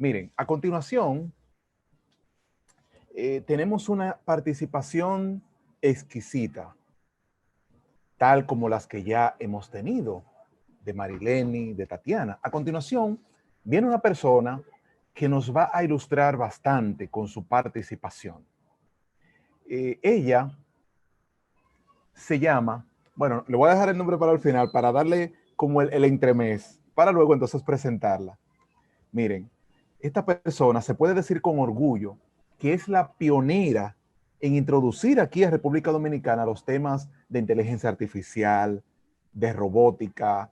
Miren, a continuación, tenemos una participación exquisita, tal como las que ya hemos tenido, de Marileni, de Tatiana. A continuación, viene una persona que nos va a ilustrar bastante con su participación. Ella se llama, bueno, le voy a dejar el nombre para el final, para darle como el entremés, para luego entonces presentarla. Miren, esta persona se puede decir con orgullo que es la pionera en introducir aquí a República Dominicana los temas de inteligencia artificial, de robótica.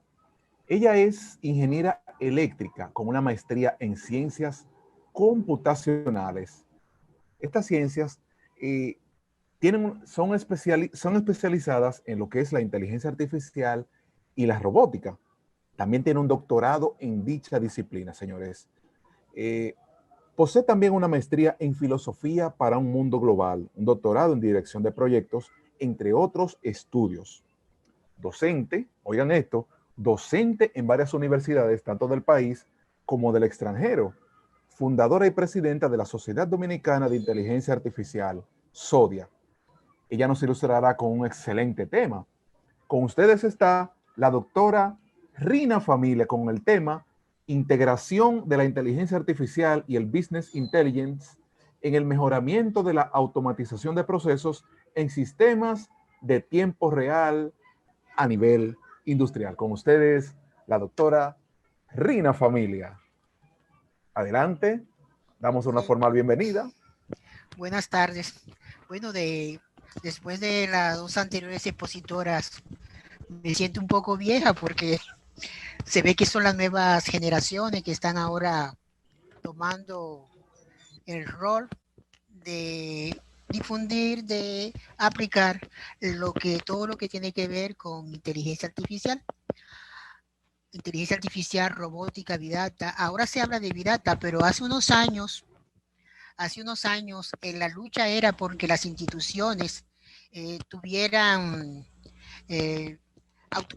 Ella es ingeniera eléctrica con una maestría en ciencias computacionales. Estas ciencias eh, son especializadas en lo que es la inteligencia artificial y la robótica. También tiene un doctorado en dicha disciplina, señores. Eh, Posee también una maestría en filosofía para un mundo global, un doctorado en dirección de proyectos, entre otros estudios. Docente, oigan esto, docente en varias universidades, tanto del país como del extranjero. Fundadora y presidenta de la Sociedad Dominicana de Inteligencia Artificial, SODIA. Ella nos ilustrará con un excelente tema. Con ustedes está la doctora Rina Familia con el tema Integración de la inteligencia artificial y el business intelligence en el mejoramiento de la automatización de procesos en sistemas de tiempo real a nivel industrial. Con ustedes, la doctora Rina Familia. Adelante, damos una formal bienvenida. Buenas tardes. Bueno, después de las dos anteriores expositoras, me siento un poco vieja porque se ve que son las nuevas generaciones que están ahora tomando el rol de difundir, de aplicar todo lo que tiene que ver con inteligencia artificial, robótica, Big Data. Ahora se habla de Big Data, pero hace unos años la lucha era porque las instituciones tuvieran, eh,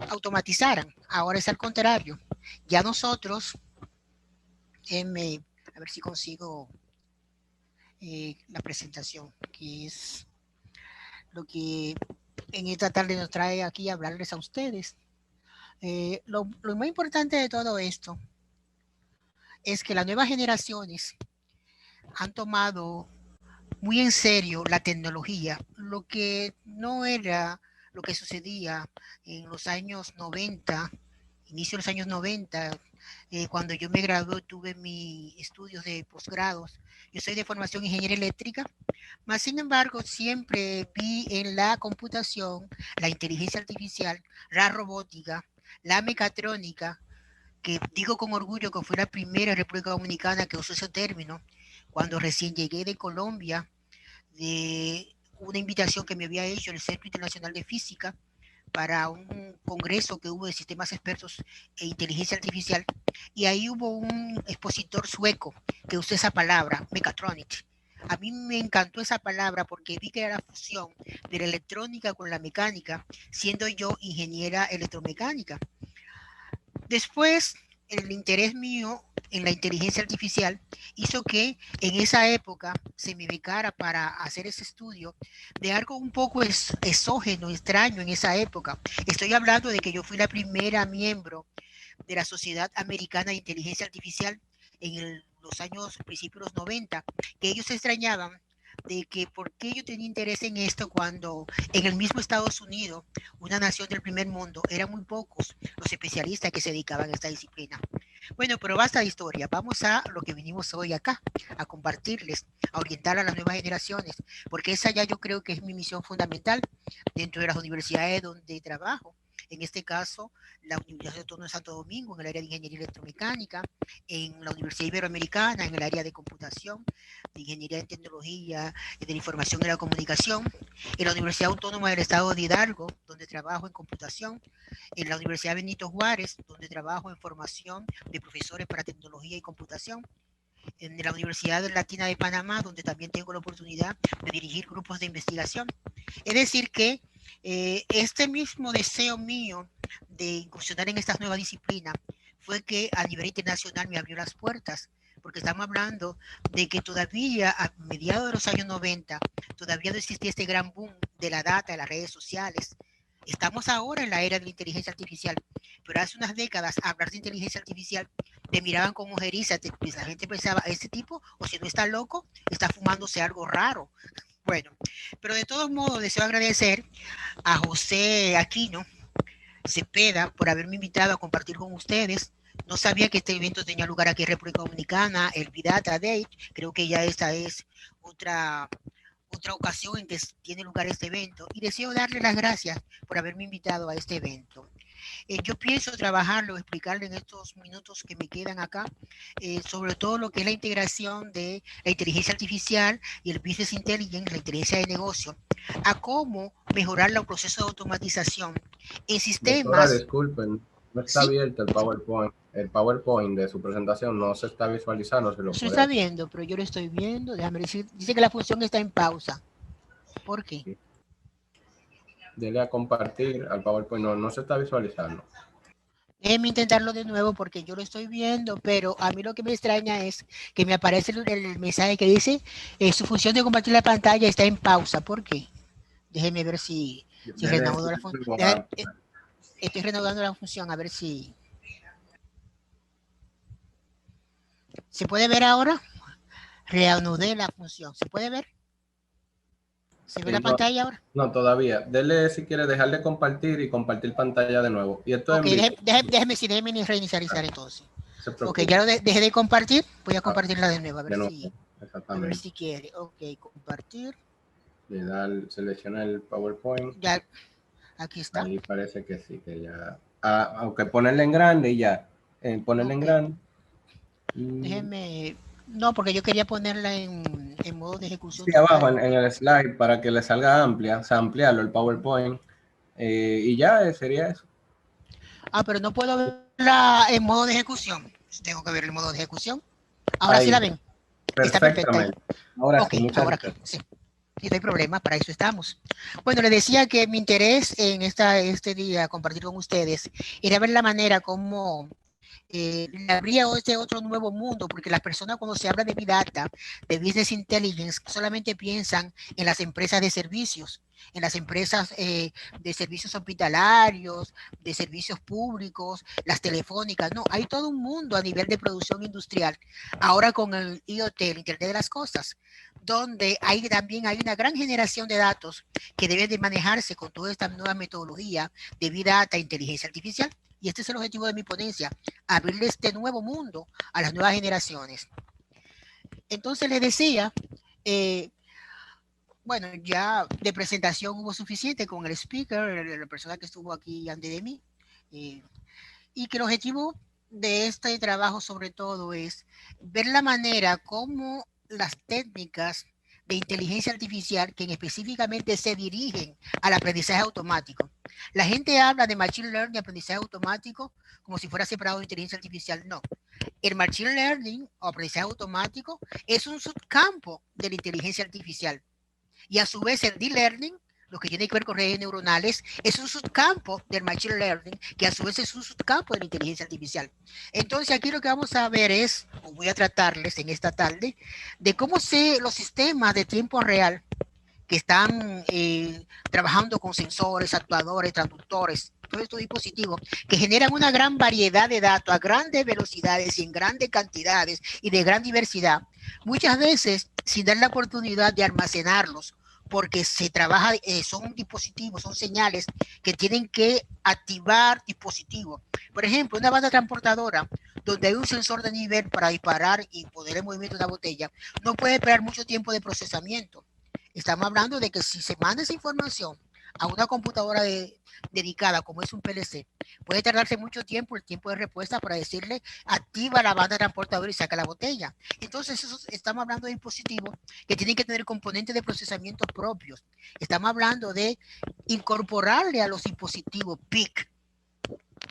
automatizaran. Ahora es al contrario. Ya nosotros, a ver si consigo la presentación, que es lo que en esta tarde nos trae aquí a hablarles a ustedes. Lo más importante de todo esto es que las nuevas generaciones han tomado muy en serio la tecnología, lo que no era lo que sucedía en los años 90, inicio de los años 90, cuando yo me gradué, tuve mis estudios de posgrados. Yo soy de formación ingeniera eléctrica, mas sin embargo siempre vi en la computación la inteligencia artificial, la robótica, la mecatrónica, que digo con orgullo que fue la primera República Dominicana que usó ese término, cuando recién llegué de Colombia, de una invitación que me había hecho el Centro Internacional de Física para un congreso que hubo de sistemas expertos e inteligencia artificial, y ahí hubo un expositor sueco que usó esa palabra, mechatronics. A mí me encantó esa palabra porque vi que era la fusión de la electrónica con la mecánica, siendo yo ingeniera electromecánica. Después, el interés mío en la inteligencia artificial hizo que en esa época se me becara para hacer ese estudio de algo un poco exógeno, extraño en esa época. Estoy hablando de que yo fui la primera miembro de la Sociedad Americana de Inteligencia Artificial en los años principios de los 90, que ellos se extrañaban de que por qué yo tenía interés en esto cuando en el mismo Estados Unidos, una nación del primer mundo, eran muy pocos los especialistas que se dedicaban a esta disciplina. Bueno, pero basta de historia, vamos a lo que vinimos hoy acá, a compartirles, a orientar a las nuevas generaciones, porque esa ya yo creo que es mi misión fundamental dentro de las universidades donde trabajo. En este caso, la Universidad Autónoma de Santo Domingo, en el área de Ingeniería Electromecánica, en la Universidad Iberoamericana, en el área de computación, de Ingeniería de Tecnología, de la Información y la Comunicación, en la Universidad Autónoma del Estado de Hidalgo, donde trabajo en computación, en la Universidad Benito Juárez, donde trabajo en formación de profesores para tecnología y computación, en la Universidad Latina de Panamá, donde también tengo la oportunidad de dirigir grupos de investigación. Es decir, que este mismo deseo mío de incursionar en estas nuevas disciplinas fue que a nivel internacional me abrió las puertas porque estamos hablando de que todavía a mediados de los años 90 todavía no existía este gran boom de la data, de las redes sociales. Estamos ahora en la era de la inteligencia artificial, pero hace unas décadas hablar de inteligencia artificial te miraban con ojeriza, la gente pensaba, este tipo, o si no está loco, está fumándose algo raro. Bueno, pero de todos modos deseo agradecer a José Aquino Cepeda por haberme invitado a compartir con ustedes. No sabía que este evento tenía lugar aquí en República Dominicana, el Vidata Day. Creo que ya esta es otra ocasión en que tiene lugar este evento. Y deseo darle las gracias por haberme invitado a este evento. Yo pienso trabajarlo, explicarle en estos minutos que me quedan acá, sobre todo lo que es la integración de la inteligencia artificial y el business intelligence, la inteligencia de negocio, a cómo mejorar los procesos de automatización en Doctora, sistemas. disculpen, no está Sí, abierto el PowerPoint. El PowerPoint de su presentación no se está visualizando, se lo se puede está hacer. viendo, pero yo lo estoy viendo. Déjame decir, dice que la función está en pausa. ¿Por qué? Sí. Dele a compartir al PowerPoint, no se está visualizando. Déjeme intentarlo de nuevo porque yo lo estoy viendo, pero a mí lo que me extraña es que me aparece el mensaje que dice su función de compartir la pantalla está en pausa. ¿Por qué? Déjeme ver si Dele reanudo la función. a- Estoy reanudando la función a ver si se puede ver ahora. Reanudé la función. ¿Se puede ver? ¿Se ve la no, pantalla ahora? no, todavía. Dele si quiere dejar de compartir y compartir pantalla de nuevo. Y esto es Ok, en vivo. déjeme reinicializar entonces. No se Ok, preocupe. ya lo dejé de compartir. Voy a Ah, compartirla de nuevo de nuevo, a ver exactamente. si quiere. Ok, compartir. Le da, selecciona el PowerPoint. Ya, aquí está. Ahí parece que sí, que ya. Aunque ponerle en grande y ya. Ponerle en Ok, grande. déjeme. No, porque yo quería ponerla en modo de ejecución Sí, abajo total. en el slide para que le salga amplia, o sea, ampliarlo el PowerPoint. Y ya sería eso. Ah, pero no puedo verla en modo de ejecución. Tengo que ver el modo de ejecución. Ahora sí Ahí, la ven. Está perfecta ahí. perfectamente. Ahora Ok, sí, muchas ahora gracias. sí. Sí, no hay problema, para eso estamos. Bueno, le decía que mi interés en este día compartir con ustedes era ver la manera como habría este otro nuevo mundo, porque las personas cuando se habla de Big Data, de Business Intelligence, solamente piensan en las empresas de servicios, en las empresas de servicios hospitalarios, de servicios públicos, las telefónicas. No, hay todo un mundo a nivel de producción industrial. Ahora con el IoT, el Internet de las Cosas, donde también hay una gran generación de datos que deben de manejarse con toda esta nueva metodología de Big Data e inteligencia artificial. Y este es el objetivo de mi ponencia, abrirle este nuevo mundo a las nuevas generaciones. Entonces les decía, eh, bueno, ya de presentación hubo suficiente con el speaker, la persona que estuvo aquí antes de mí, eh, y que el objetivo de este trabajo sobre todo es ver la manera como las técnicas de inteligencia artificial que específicamente se dirigen al aprendizaje automático. La gente habla de machine learning, aprendizaje automático, como si fuera separado de inteligencia artificial. No, el machine learning o aprendizaje automático es un subcampo de la inteligencia artificial. Y a su vez el deep learning, lo que tiene que ver con redes neuronales, es un subcampo del machine learning, que a su vez es un subcampo de la inteligencia artificial. Entonces aquí lo que vamos a ver es, o voy a tratarles en esta tarde, de cómo los sistemas de tiempo real que están trabajando con sensores, actuadores, traductores, todos estos dispositivos que generan una gran variedad de datos a grandes velocidades y en grandes cantidades y de gran diversidad, muchas veces sin dar la oportunidad de almacenarlos, porque se trabaja, son dispositivos, son señales que tienen que activar dispositivos. Por ejemplo, una banda transportadora donde hay un sensor de nivel para disparar y poder el movimiento de la botella, no puede esperar mucho tiempo de procesamiento. Estamos hablando de que si se manda esa información a una computadora dedicada como es un PLC, puede tardarse mucho tiempo el tiempo de respuesta para decirle activa la banda transportadora y saca la botella. Entonces estamos hablando de dispositivos que tienen que tener componentes de procesamiento propios. Estamos hablando de incorporarle a los dispositivos PIC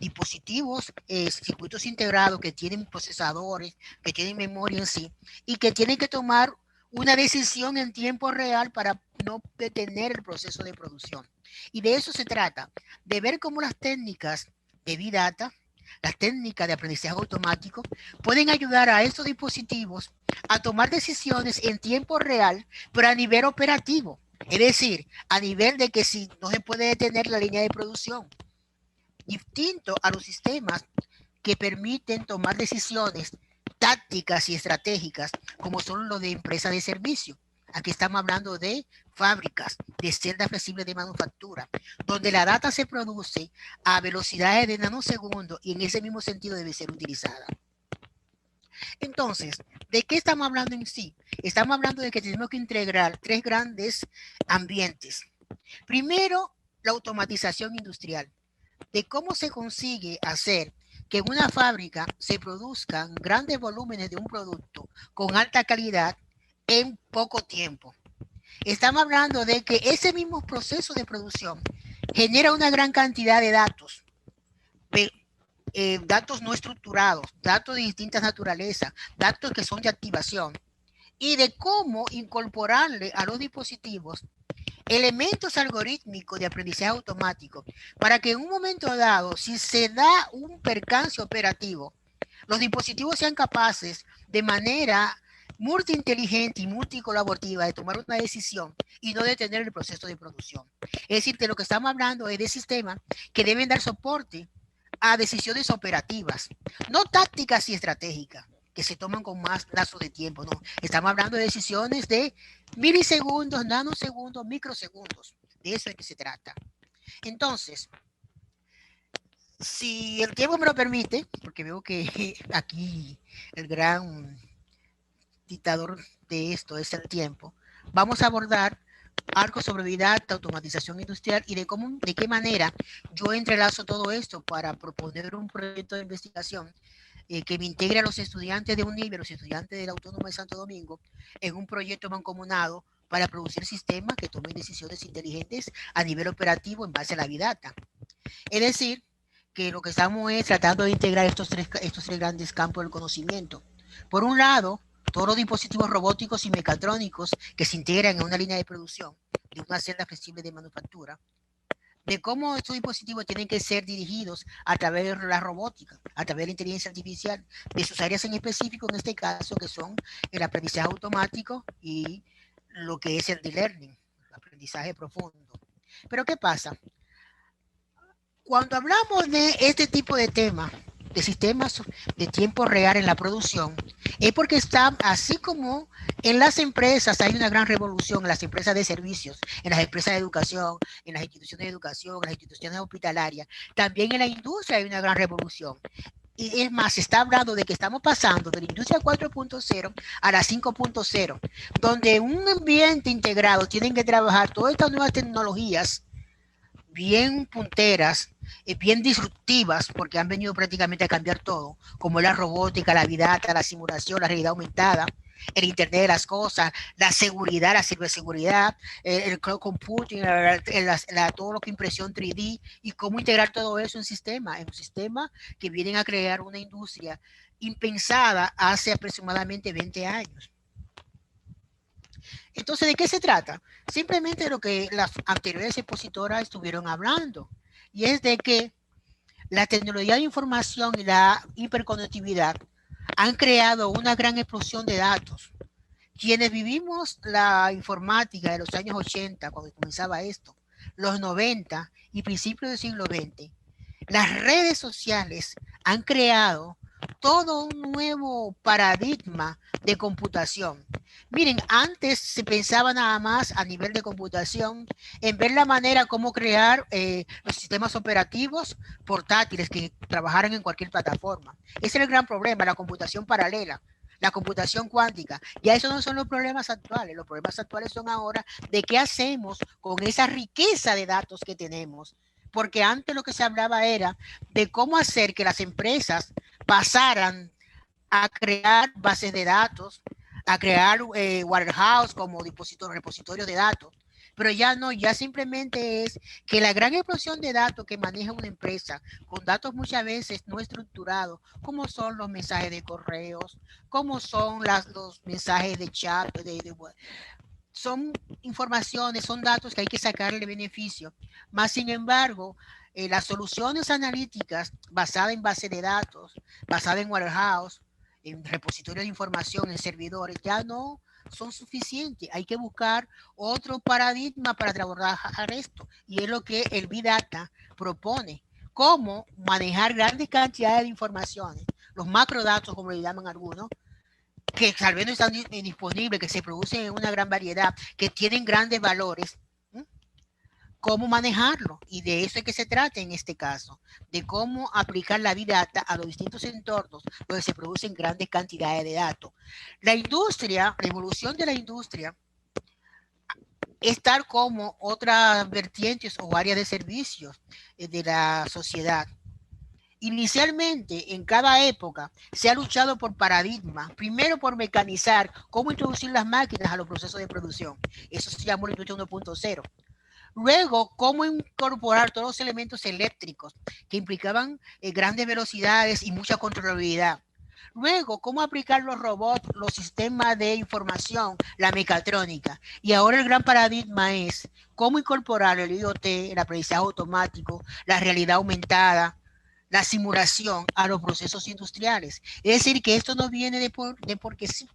dispositivos, circuitos integrados que tienen procesadores, que tienen memoria en sí y que tienen que tomar una decisión en tiempo real para no detener el proceso de producción. Y de eso se trata, de ver cómo las técnicas de Big Data las técnicas de aprendizaje automático pueden ayudar a estos dispositivos a tomar decisiones en tiempo real, pero a nivel operativo. Es decir, a nivel de que si no se puede detener la línea de producción, distinto a los sistemas que permiten tomar decisiones tácticas y estratégicas, como son los de empresas de servicio. Aquí estamos hablando de fábricas, de celdas flexibles de manufactura, donde la data se produce a velocidades de nanosegundos y en ese mismo sentido debe ser utilizada. Entonces, ¿de qué estamos hablando en sí? Estamos hablando de que tenemos que integrar tres grandes ambientes. Primero, la automatización industrial, de cómo se consigue hacer que en una fábrica se produzcan grandes volúmenes de un producto con alta calidad en poco tiempo. Estamos hablando de que ese mismo proceso de producción genera una gran cantidad de datos, datos no estructurados, datos de distintas naturalezas, datos que son de activación, y de cómo incorporarle a los dispositivos elementos algorítmicos de aprendizaje automático para que en un momento dado, si se da un percance operativo, los dispositivos sean capaces de manera multiinteligente y multicolaborativa de tomar una decisión y no detener el proceso de producción. Es decir, que lo que estamos hablando es de sistemas que deben dar soporte a decisiones operativas, no tácticas y estratégicas, que se toman con más plazo de tiempo, no. Estamos hablando de decisiones de milisegundos, nanosegundos, microsegundos. De eso es que se trata. Entonces, si el tiempo me lo permite, porque veo que aquí el gran dictador de esto es el tiempo, vamos a abordar algo sobre Big Data, automatización industrial y de qué manera yo entrelazo todo esto para proponer un proyecto de investigación que me integre a los estudiantes de UNIBE, los estudiantes de la Autónoma de Santo Domingo, en un proyecto mancomunado para producir sistemas que tomen decisiones inteligentes a nivel operativo en base a la Big Data. Es decir, que lo que estamos es tratando de integrar estos tres grandes campos del conocimiento. Por un lado, todos los dispositivos robóticos y mecatrónicos que se integran en una línea de producción de una celda flexible de manufactura, de cómo estos dispositivos tienen que ser dirigidos a través de la robótica, a través de la inteligencia artificial, de sus áreas en específico, en este caso, que son el aprendizaje automático y lo que es el e-learning, el aprendizaje profundo. Pero ¿qué pasa? Cuando hablamos de este tipo de temas, de sistemas de tiempo real en la producción, es porque está, así como en las empresas hay una gran revolución, en las empresas de servicios, en las empresas de educación, en las instituciones de educación, en las instituciones hospitalarias, también en la industria hay una gran revolución. Y es más, se está hablando de que estamos pasando de la industria 4.0 a la 5.0, donde un ambiente integrado tienen que trabajar todas estas nuevas tecnologías bien punteras, bien disruptivas, porque han venido prácticamente a cambiar todo, como la robótica, la Big Data, la simulación, la realidad aumentada, el Internet de las cosas, la seguridad, la ciberseguridad, el cloud computing, todo lo que impresión 3D y cómo integrar todo eso en un sistema que vienen a crear una industria impensada hace aproximadamente 20 años. Entonces, ¿de qué se trata? Simplemente de lo que las anteriores expositoras estuvieron hablando, y es de que la tecnología de información y la hiperconectividad han creado una gran explosión de datos. Quienes vivimos la informática de los años 80, cuando comenzaba esto, los 90 y principios del siglo XX, las redes sociales han creado todo un nuevo paradigma de computación. Miren, antes se pensaba nada más a nivel de computación en ver la manera como crear los sistemas operativos portátiles que trabajaran en cualquier plataforma. Ese era el gran problema, la computación paralela, la computación cuántica. Ya esos no son los problemas actuales. Los problemas actuales son ahora de qué hacemos con esa riqueza de datos que tenemos. Porque antes lo que se hablaba era de cómo hacer que las empresas pasaran a crear bases de datos, a crear warehouse como repositorios de datos. Pero ya no, ya simplemente es que la gran explosión de datos que maneja una empresa, con datos muchas veces no estructurados, como son los mensajes de correos, como son los mensajes de chat, son informaciones, son datos que hay que sacarle beneficio. Más sin embargo, las soluciones analíticas basadas en base de datos, basadas en warehouse, en repositorio de información, en servidores, ya no son suficientes. Hay que buscar otro paradigma para trabajar esto. Y es lo que el Big Data propone. Cómo manejar grandes cantidades de informaciones, los macrodatos, como le llaman algunos, que tal vez no están disponibles, que se producen en una gran variedad, que tienen grandes valores. Cómo manejarlo, y de eso es que se trata en este caso, de cómo aplicar la Big Data a los distintos entornos donde se producen grandes cantidades de datos. La industria, la evolución de la industria, es tal como otras vertientes o áreas de servicios de la sociedad. Inicialmente, en cada época, se ha luchado por paradigmas. Primero, por mecanizar cómo introducir las máquinas a los procesos de producción. Eso se llamó la industria 1.0. Luego, cómo incorporar todos los elementos eléctricos que implicaban grandes velocidades y mucha controlabilidad. Luego, cómo aplicar los robots, los sistemas de información, la mecatrónica. Y ahora el gran paradigma es cómo incorporar el IoT, el aprendizaje automático, la realidad aumentada, la simulación a los procesos industriales. Es decir, que esto no viene de porque sí.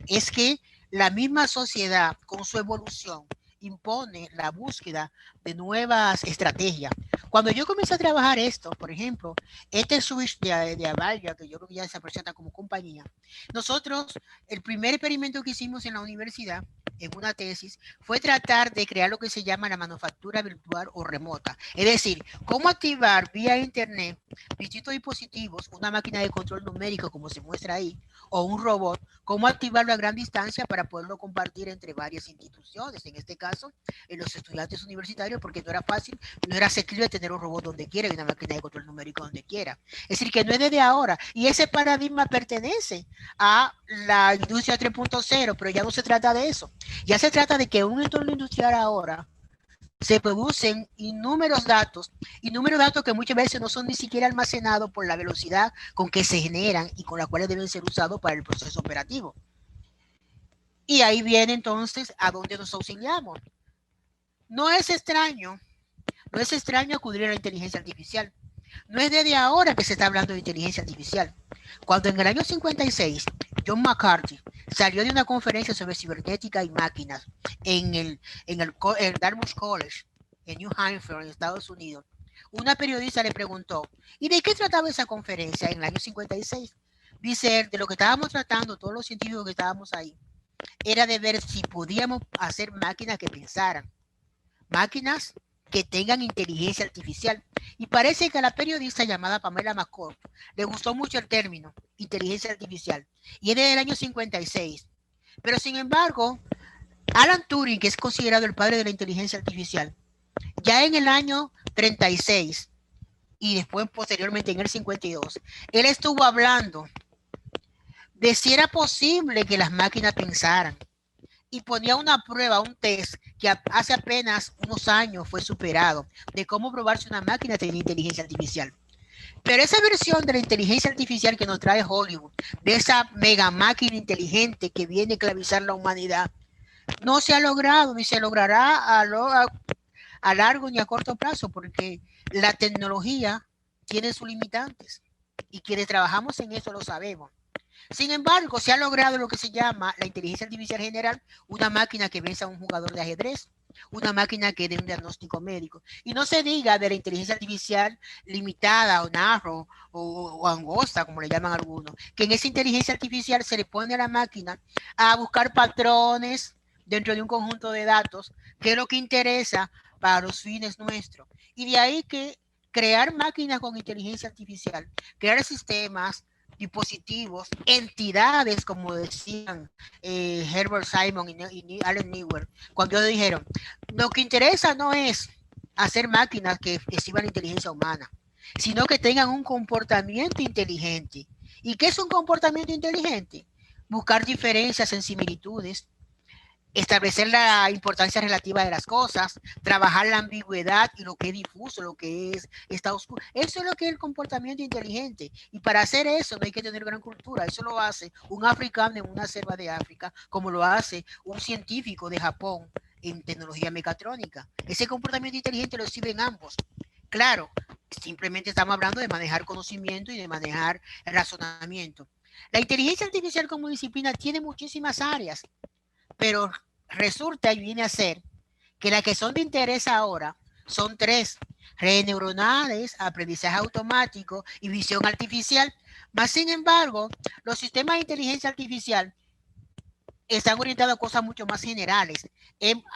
Es que la misma sociedad, con su evolución, impone la búsqueda de nuevas estrategias. Cuando yo comencé a trabajar esto, por ejemplo, este switch de Avaya, que yo creo que ya se presenta como compañía, nosotros, el primer experimento que hicimos en la universidad, en una tesis, fue tratar de crear lo que se llama la manufactura virtual o remota. Es decir, cómo activar vía internet distintos dispositivos, una máquina de control numérico, como se muestra ahí, o un robot, cómo activarlo a gran distancia para poderlo compartir entre varias instituciones, en este caso, en los estudiantes universitarios, porque no era fácil, no era asequible tener un robot donde quiera y una máquina de control numérico donde quiera. Es decir, que no es desde ahora, y ese paradigma pertenece a la industria 3.0, pero ya no se trata de eso, ya se trata de que en un entorno industrial ahora se producen innúmeros datos que muchas veces no son ni siquiera almacenados por la velocidad con que se generan y con la cual deben ser usados para el proceso operativo. Y ahí viene entonces a donde nos auxiliamos. No es extraño acudir a la inteligencia artificial. No es desde ahora que se está hablando de inteligencia artificial. Cuando en el año 56 John McCarthy salió de una conferencia sobre cibernética y máquinas en el Dartmouth College en New Hampshire, en Estados Unidos, una periodista le preguntó, ¿y de qué trataba esa conferencia en el año 56? Dice él, de lo que estábamos tratando, todos los científicos que estábamos ahí, era de ver si podíamos hacer máquinas que pensaran, máquinas que tengan inteligencia artificial. Y parece que a la periodista llamada Pamela McCord le gustó mucho el término inteligencia artificial. Y es desde el año 56. Pero sin embargo, Alan Turing, que es considerado el padre de la inteligencia artificial, ya en el año 36 y después posteriormente en el 52, él estuvo hablando de si era posible que las máquinas pensaran. Y ponía una prueba, un test que hace apenas unos años fue superado, de cómo probar si una máquina tenía inteligencia artificial. Pero esa versión de la inteligencia artificial que nos trae Hollywood, de esa mega máquina inteligente que viene a esclavizar la humanidad, no se ha logrado ni se logrará a largo ni a corto plazo, porque la tecnología tiene sus limitantes y quienes trabajamos en eso lo sabemos. Sin embargo, se ha logrado lo que se llama la inteligencia artificial general, una máquina que venza a un jugador de ajedrez, una máquina que dé un diagnóstico médico. Y no se diga de la inteligencia artificial limitada o narrow o angosta, como le llaman algunos, que en esa inteligencia artificial se le pone a la máquina a buscar patrones dentro de un conjunto de datos, que es lo que interesa para los fines nuestros. Y de ahí que crear máquinas con inteligencia artificial, crear sistemas, dispositivos, entidades, como decían Herbert Simon y Alan Newell, cuando ellos dijeron, lo que interesa no es hacer máquinas que exhiban la inteligencia humana, sino que tengan un comportamiento inteligente. ¿Y qué es un comportamiento inteligente? Buscar diferencias en similitudes, establecer la importancia relativa de las cosas, trabajar la ambigüedad y lo que es difuso, lo que está oscuro. Eso es lo que es el comportamiento inteligente. Y para hacer eso no hay que tener gran cultura. Eso lo hace un africano en una selva de África, como lo hace un científico de Japón en tecnología mecatrónica. Ese comportamiento inteligente lo exhiben ambos. Claro, simplemente estamos hablando de manejar conocimiento y de manejar el razonamiento. La inteligencia artificial como disciplina tiene muchísimas áreas, pero resulta y viene a ser que las que son de interés ahora son tres: redes neuronales, aprendizaje automático y visión artificial. Más sin embargo, los sistemas de inteligencia artificial están orientados a cosas mucho más generales.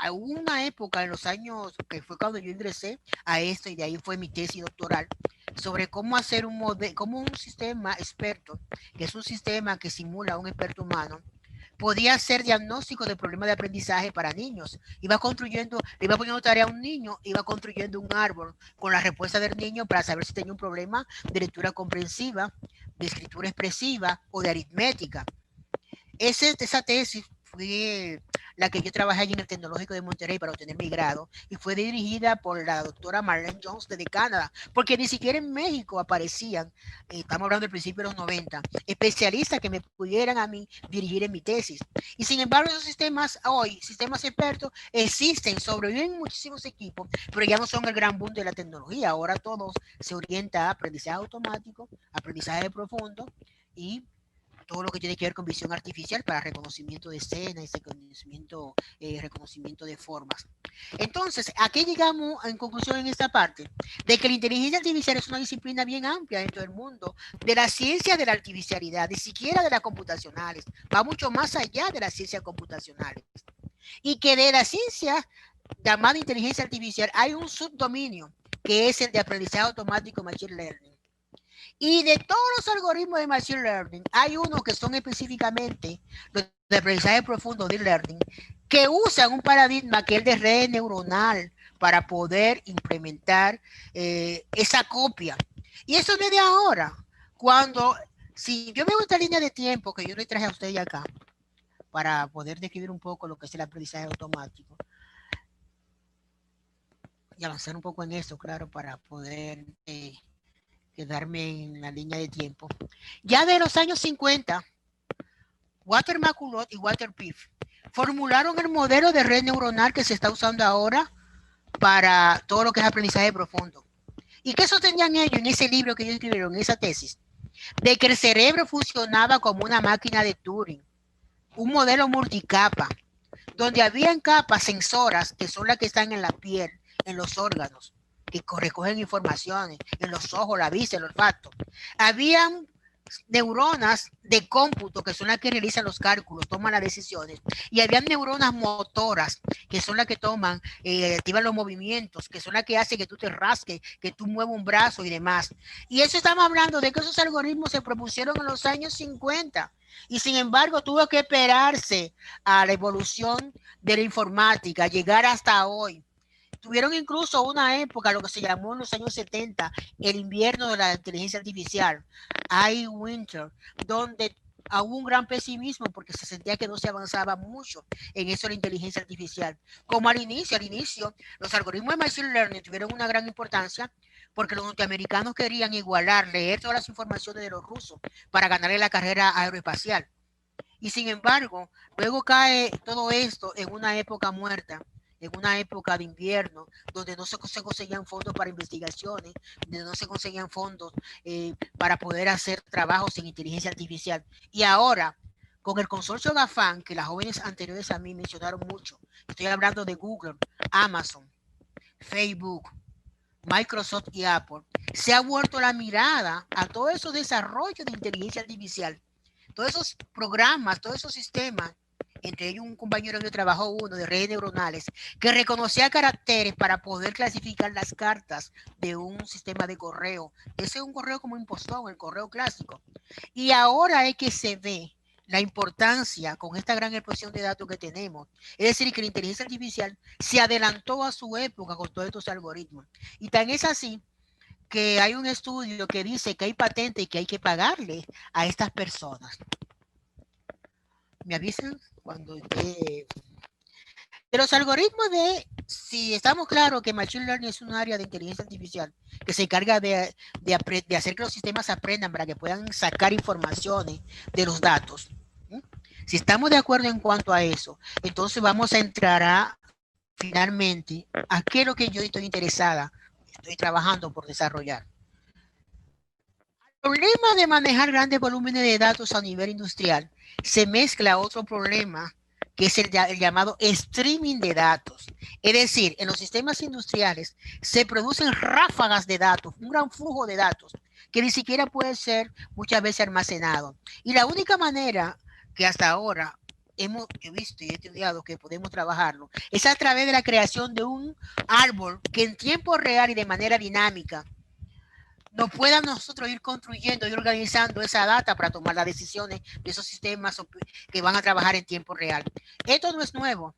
Hubo una época en los años, que fue cuando yo ingresé a esto, y de ahí fue mi tesis doctoral, sobre cómo hacer un modelo, cómo un sistema experto, que es un sistema que simula a un experto humano, podía hacer diagnóstico de problemas de aprendizaje para niños. Iba construyendo, le iba poniendo tarea a un niño, iba construyendo un árbol con la respuesta del niño para saber si tenía un problema de lectura comprensiva, de escritura expresiva o de aritmética. Esa tesis fue la que yo trabajé allí en el Tecnológico de Monterrey para obtener mi grado, y fue dirigida por la doctora Marlene Jones de Canadá, porque ni siquiera en México aparecían, estamos hablando del principio de los 90, especialistas que me pudieran a mí dirigir en mi tesis. Y sin embargo, esos sistemas hoy, sistemas expertos, existen, sobreviven muchísimos equipos, pero ya no son el gran boom de la tecnología. Ahora todos se orienta a aprendizaje automático, aprendizaje profundo y todo lo que tiene que ver con visión artificial para reconocimiento de escenas, reconocimiento de formas. Entonces, ¿a qué llegamos en conclusión en esta parte? De que la inteligencia artificial es una disciplina bien amplia dentro del mundo de la ciencia de la artificialidad, ni siquiera de las computacionales, va mucho más allá de las ciencias computacionales. Y que de la ciencia llamada inteligencia artificial hay un subdominio, que es el de aprendizaje automático, machine learning. Y de todos los algoritmos de Machine Learning, hay unos que son específicamente los de aprendizaje profundo, Deep Learning, que usan un paradigma que es de red neuronal para poder implementar esa copia. Y eso desde ahora, si yo veo esta línea de tiempo que yo le traje a usted acá, para poder describir un poco lo que es el aprendizaje automático, y avanzar un poco en eso, claro, para poder quedarme en la línea de tiempo. Ya de los años 50, Walter McCulloch y Walter Piff formularon el modelo de red neuronal que se está usando ahora para todo lo que es aprendizaje profundo. ¿Y qué sostenían ellos en ese libro que ellos escribieron, en esa tesis? De que el cerebro funcionaba como una máquina de Turing, un modelo multicapa, donde habían capas sensoras que son las que están en la piel, en los órganos, que recogen informaciones, en los ojos, la vista, el olfato. Habían neuronas de cómputo, que son las que realizan los cálculos, toman las decisiones, y habían neuronas motoras, que son las que toman, activan los movimientos, que son las que hacen que tú te rasques, que tú muevas un brazo y demás. Y eso estamos hablando de que esos algoritmos se propusieron en los años 50, y sin embargo tuvo que esperarse a la evolución de la informática, llegar hasta hoy. Tuvieron incluso una época, lo que se llamó en los años 70, el invierno de la inteligencia artificial, iWinter, donde hubo un gran pesimismo porque se sentía que no se avanzaba mucho en eso de la inteligencia artificial. Como al inicio, los algoritmos de Machine Learning tuvieron una gran importancia porque los norteamericanos querían igualar, leer todas las informaciones de los rusos para ganarle la carrera aeroespacial. Y sin embargo, luego cae todo esto en una época muerta, en una época de invierno, donde no se conseguían fondos para investigaciones, donde no se conseguían fondos para poder hacer trabajos en inteligencia artificial. Y ahora, con el consorcio GAFAM, que las jóvenes anteriores a mí mencionaron mucho, estoy hablando de Google, Amazon, Facebook, Microsoft y Apple, se ha vuelto la mirada a todos esos desarrollos de inteligencia artificial, todos esos programas, todos esos sistemas. Entre ellos un compañero mío trabajó uno de redes neuronales que reconocía caracteres para poder clasificar las cartas de un sistema de correo. Ese es un correo como impostón, el correo clásico. Y ahora es que se ve la importancia con esta gran explosión de datos que tenemos. Es decir, que la inteligencia artificial se adelantó a su época con todos estos algoritmos. Y tan es así que hay un estudio que dice que hay patente y que hay que pagarle a estas personas. ¿Me avisan? Cuando de los algoritmos si estamos claros que Machine Learning es un área de inteligencia artificial que se encarga de hacer que los sistemas aprendan para que puedan sacar informaciones de los datos. Si estamos de acuerdo en cuanto a eso, entonces vamos a entrar finalmente a qué es lo que yo estoy interesada estoy trabajando por desarrollar. El problema de manejar grandes volúmenes de datos a nivel industrial se mezcla otro problema que es el llamado streaming de datos. Es decir, en los sistemas industriales se producen ráfagas de datos, un gran flujo de datos que ni siquiera puede ser muchas veces almacenado. Y la única manera que hasta ahora hemos visto y estudiado que podemos trabajarlo es a través de la creación de un árbol que en tiempo real y de manera dinámica nos puedan nosotros ir construyendo y organizando esa data para tomar las decisiones de esos sistemas que van a trabajar en tiempo real. Esto no es nuevo.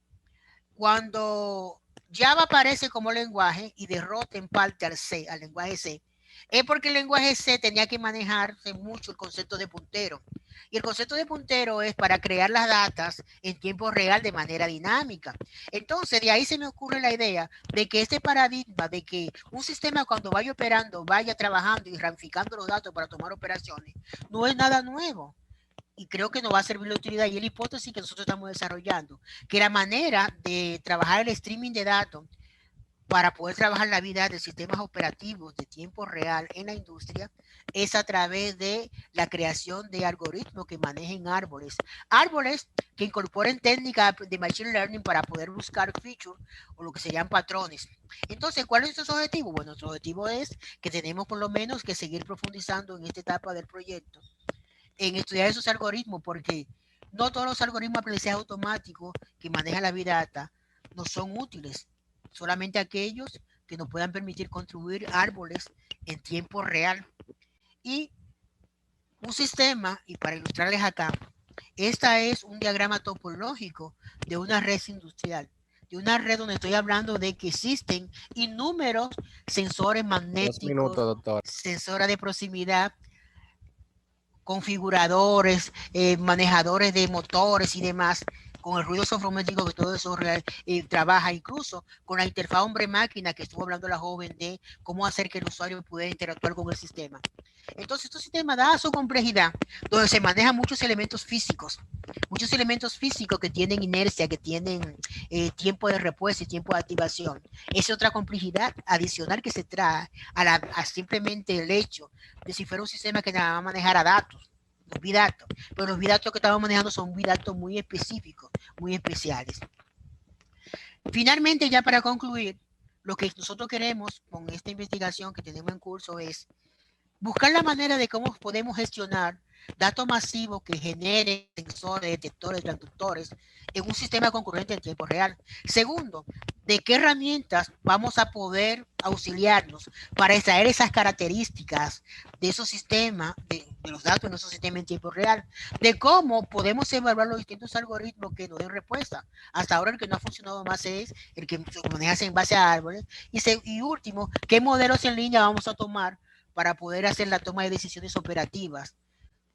Cuando Java aparece como lenguaje y derrota en parte al lenguaje C, es porque el lenguaje C tenía que manejarse mucho el concepto de puntero. Y el concepto de puntero es para crear las datas en tiempo real de manera dinámica. Entonces, de ahí se me ocurre la idea de que este paradigma de que un sistema cuando vaya operando, vaya trabajando y ramificando los datos para tomar operaciones, no es nada nuevo. Y creo que nos va a servir de utilidad. Y es la hipótesis que nosotros estamos desarrollando, que la manera de trabajar el streaming de datos para poder trabajar la vida de sistemas operativos de tiempo real en la industria es a través de la creación de algoritmos que manejen árboles. Árboles que incorporen técnicas de machine learning para poder buscar features o lo que se llaman patrones. Entonces, ¿cuál es nuestro objetivo? Bueno, nuestro objetivo es que tenemos por lo menos que seguir profundizando en esta etapa del proyecto, en estudiar esos algoritmos, porque no todos los algoritmos de aprendizaje automático que manejan la Big Data no son útiles. Solamente aquellos que nos puedan permitir construir árboles en tiempo real. Y un sistema, y para ilustrarles acá, esta es un diagrama topológico de una red industrial, de una red donde estoy hablando de que existen innúmeros sensores magnéticos, 2 minutos, doctor. sensores de proximidad, configuradores, manejadores de motores y demás, con el ruido sofrométrico que todo eso trabaja, incluso con la interfaz hombre-máquina que estuvo hablando la joven de cómo hacer que el usuario pudiera interactuar con el sistema. Entonces, este sistema da su complejidad, donde se manejan muchos elementos físicos que tienen inercia, que tienen tiempo de respuesta y tiempo de activación. Es otra complejidad adicional que se trae a simplemente el hecho de si fuera un sistema que nada va a manejar a datos, los bidatos, pero los bidatos que estamos manejando son bidatos muy específicos, muy especiales. Finalmente, ya para concluir, lo que nosotros queremos con esta investigación que tenemos en curso es buscar la manera de cómo podemos gestionar datos masivos que generen sensores, detectores, transductores en un sistema concurrente en tiempo real. Segundo, de qué herramientas vamos a poder auxiliarnos para extraer esas características de esos sistemas, de los datos en esos sistemas en tiempo real, de cómo podemos evaluar los distintos algoritmos que nos den respuesta. Hasta ahora el que no ha funcionado más es el que maneja en base a árboles. Y último, qué modelos en línea vamos a tomar para poder hacer la toma de decisiones operativas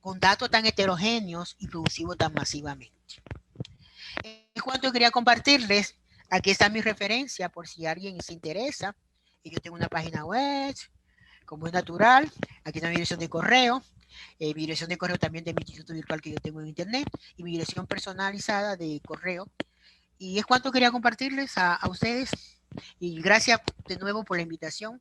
con datos tan heterogéneos y producivos tan masivamente. En cuanto quería compartirles, aquí está mi referencia por si alguien se interesa. Yo tengo una página web, como es natural. Aquí está mi dirección de correo. Mi dirección de correo también de mi instituto virtual que yo tengo en internet y mi dirección personalizada de correo. Y es cuanto quería compartirles a ustedes. Y gracias de nuevo por la invitación.